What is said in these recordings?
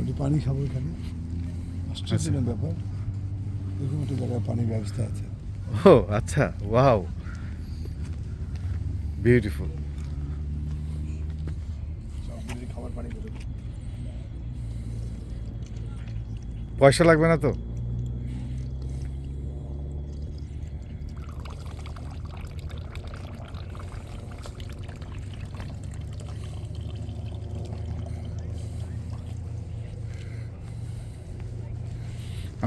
একটু পানি খাবো এখানে, আশ্চর্যজনক ব্যাপার, এরকম একটা জায়গায় পানির ব্যবস্থা আছে। ও আচ্ছা, ওয়াও, বিউটিফুল। খাবার পানি করে পয়সা লাগবে না তো?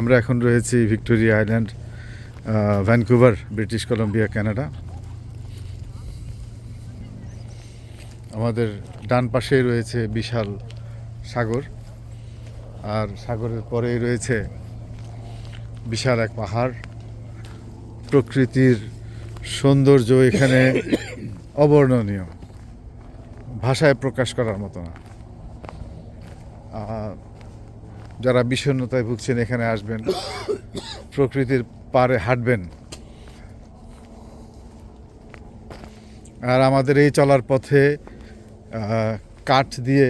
আমরা এখন রয়েছি Victoria island, Vancouver, British Columbia, Canada. আমাদের ডান পাশেই রয়েছে বিশাল সাগর, আর সাগরের পরেই রয়েছে বিশাল এক পাহাড়। প্রকৃতির সৌন্দর্য এখানে অবর্ণনীয়, ভাষায় প্রকাশ করার মতো না। যারা বিষণ্ণতায় ভুগছেন এখানে আসবেন, প্রকৃতির পাড়ে হাঁটবেন। আর আমাদের এই চলার পথে কাঠ দিয়ে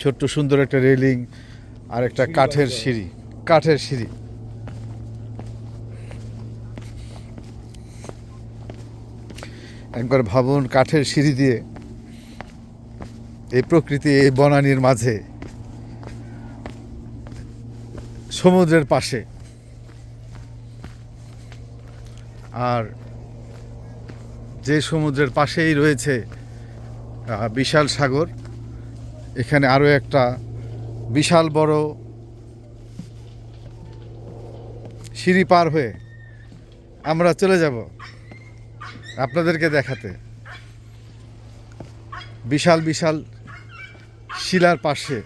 ছোট্ট সুন্দর একটা রেলিং আর একটা কাঠের সিঁড়ি। একবার ভাবুন, কাঠের সিঁড়ি দিয়ে এই প্রকৃতি, এই বনানীর মাঝে, সমুদ্রের পাশে, আর যে সমুদ্রের পাশেই রয়েছে বিশাল সাগর, এখানে আরও একটা বিশাল বড় সিঁড়ি পার হয়ে আমরা চলে যাব আপনাদেরকে দেখাতে বিশাল বিশাল শিলার পাশে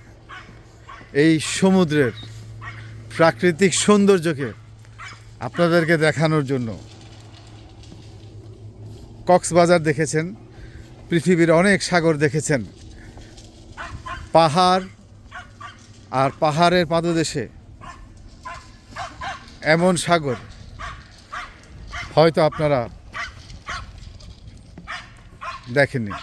এই সমুদ্রের প্রাকৃতিক সৌন্দর্যকে আপনাদেরকে দেখানোর জন্য। কক্সবাজার দেখেছেন, পৃথিবীর অনেক সাগর দেখেছেন, পাহাড় আর পাহাড়ের পাদদেশে এমন সাগর হয়তো আপনারা দেখেননি।